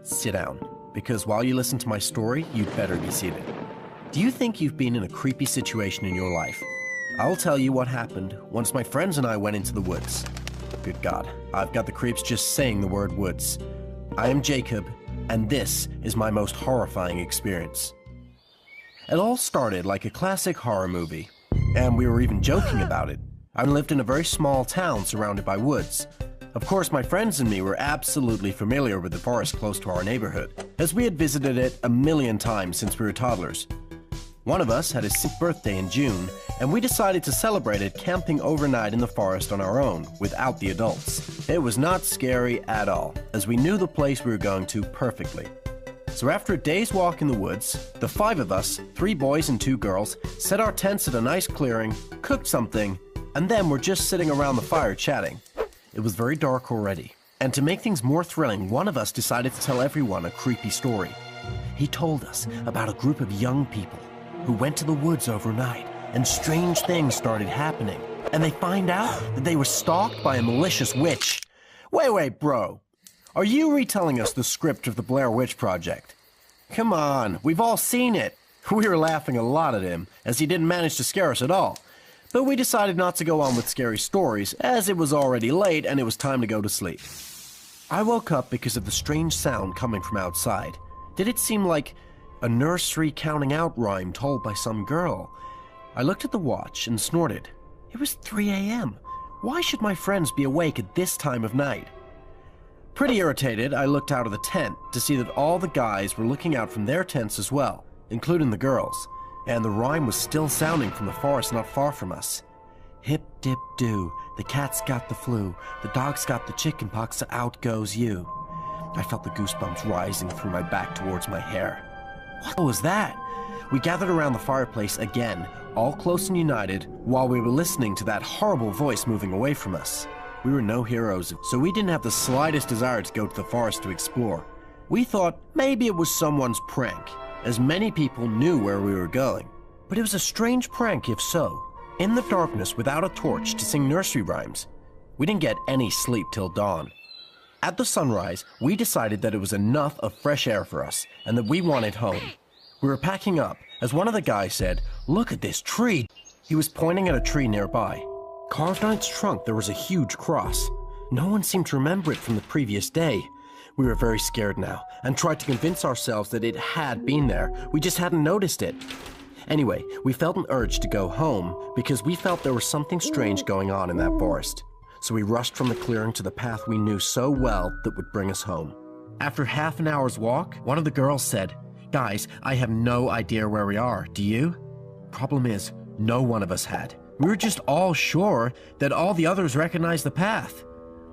Sit down, because while you listen to my story, you'd better be seated. Do you think you've been in a creepy situation in your life? I'll tell you what happened once my friends and I went into the woods. Good God, I've got the creeps just saying the word woods. I am Jacob, and this is my most horrifying experience. It all started like a classic horror movie, and we were even joking about it. I lived in a very small town surrounded by woods. Of course, my friends and me were absolutely familiar with the forest close to our neighborhood, as we had visited it a million times since we were toddlers. One of us had his 6th birthday in June, and we decided to celebrate it camping overnight in the forest on our own, without the adults. It was not scary at all, as we knew the place we were going to perfectly. So after a day's walk in the woods, the 5 of us, 3 boys and 2 girls, set our tents at a nice clearing, cooked something, and then were just sitting around the fire chatting. It was very dark already, and to make things more thrilling, one of us decided to tell everyone a creepy story. He told us about a group of young people who went to the woods overnight, and strange things started happening, and they find out that they were stalked by a malicious witch. Wait, bro. Are you retelling us the script of the Blair Witch Project? Come on, we've all seen it. We were laughing a lot at him, as he didn't manage to scare us at all. But we decided not to go on with scary stories, as it was already late and it was time to go to sleep. I woke up because of the strange sound coming from outside. Did it seem like a nursery counting out rhyme told by some girl? I looked at the watch and snorted. It was 3 a.m. Why should my friends be awake at this time of night? Pretty irritated, I looked out of the tent to see that all the guys were looking out from their tents as well, including the girls. And the rhyme was still sounding from the forest not far from us. Hip dip doo, the cat's got the flu, the dog's got the chicken pox, so out goes you. I felt the goosebumps rising through my back towards my hair. What was that? We gathered around the fireplace again, all close and united, while we were listening to that horrible voice moving away from us. We were no heroes, so we didn't have the slightest desire to go to the forest to explore. We thought maybe it was someone's prank, as many people knew where we were going. But it was a strange prank if so. In the darkness without a torch to sing nursery rhymes. We didn't get any sleep till dawn. At the sunrise, we decided that it was enough of fresh air for us and that we wanted home. We were packing up as one of the guys said, "Look at this tree." He was pointing at a tree nearby. Carved on its trunk there was a huge cross. No one seemed to remember it from the previous day. We were very scared now, and tried to convince ourselves that it had been there. We just hadn't noticed it. Anyway, we felt an urge to go home because we felt there was something strange going on in that forest. So we rushed from the clearing to the path we knew so well that would bring us home. After half an hour's walk, one of the girls said, "Guys, I have no idea where we are. Do you?" Problem is, no one of us had. We were just all sure that all the others recognized the path.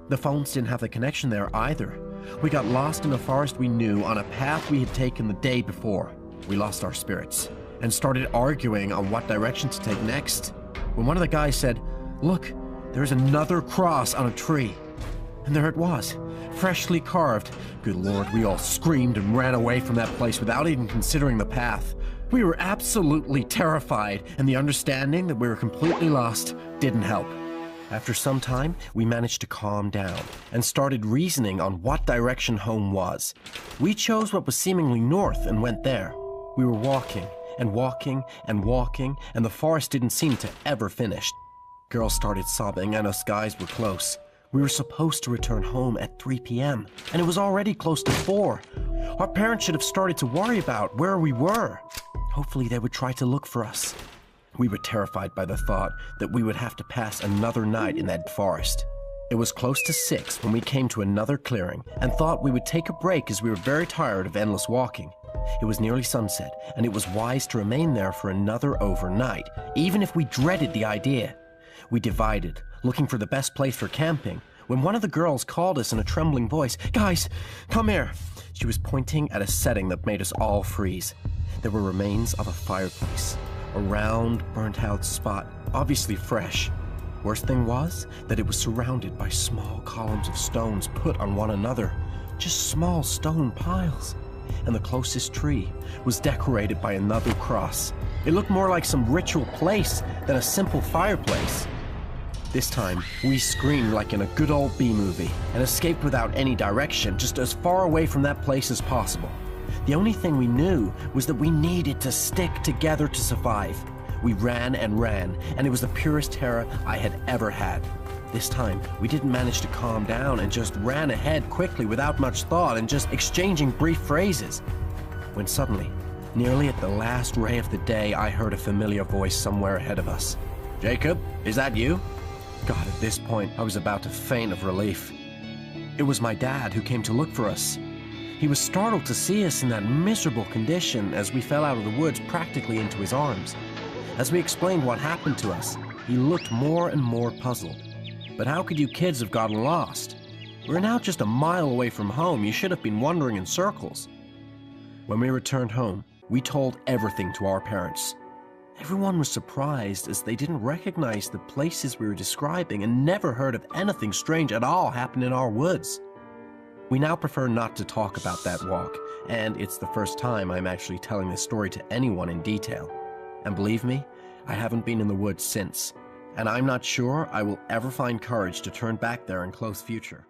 The phones didn't have the connection there either. We got lost in a forest we knew on a path we had taken the day before. We lost our spirits and started arguing on what direction to take next. When one of the guys said, "Look, there's another cross on a tree." And there it was, freshly carved. Good Lord, we all screamed and ran away from that place without even considering the path. We were absolutely terrified, and the understanding that we were completely lost didn't help. After some time, we managed to calm down and started reasoning on what direction home was. We chose what was seemingly north and went there. We were walking and walking and walking, and the forest didn't seem to ever finish. Girls started sobbing, and us guys were close. We were supposed to return home at 3 p.m., and it was already close to 4. Our parents should have started to worry about where we were. Hopefully they would try to look for us. We were terrified by the thought that we would have to pass another night in that forest. It was close to 6 when we came to another clearing and thought we would take a break as we were very tired of endless walking. It was nearly sunset, and it was wise to remain there for another overnight, even if we dreaded the idea. We divided, looking for the best place for camping, when one of the girls called us in a trembling voice, "Guys, come here." She was pointing at a setting that made us all freeze. There were remains of a fireplace. A round, burnt-out spot, obviously fresh. Worst thing was that it was surrounded by small columns of stones put on one another. Just small stone piles. And the closest tree was decorated by another cross. It looked more like some ritual place than a simple fireplace. This time, we screamed like in a good old B-movie and escaped without any direction, just as far away from that place as possible. The only thing we knew was that we needed to stick together to survive. We ran and ran, and it was the purest terror I had ever had. This time, we didn't manage to calm down and just ran ahead quickly without much thought and just exchanging brief phrases. When suddenly, nearly at the last ray of the day, I heard a familiar voice somewhere ahead of us. "Jacob, is that you?" God, at this point, I was about to faint of relief. It was my dad who came to look for us. He was startled to see us in that miserable condition as we fell out of the woods practically into his arms. As we explained what happened to us, he looked more and more puzzled. "But how could you kids have gotten lost? We're now just a mile away from home. You should have been wandering in circles." When we returned home, we told everything to our parents. Everyone was surprised as they didn't recognize the places we were describing and never heard of anything strange at all happen in our woods. We now prefer not to talk about that walk, and it's the first time I'm actually telling this story to anyone in detail. And believe me, I haven't been in the woods since, and I'm not sure I will ever find courage to turn back there in close future.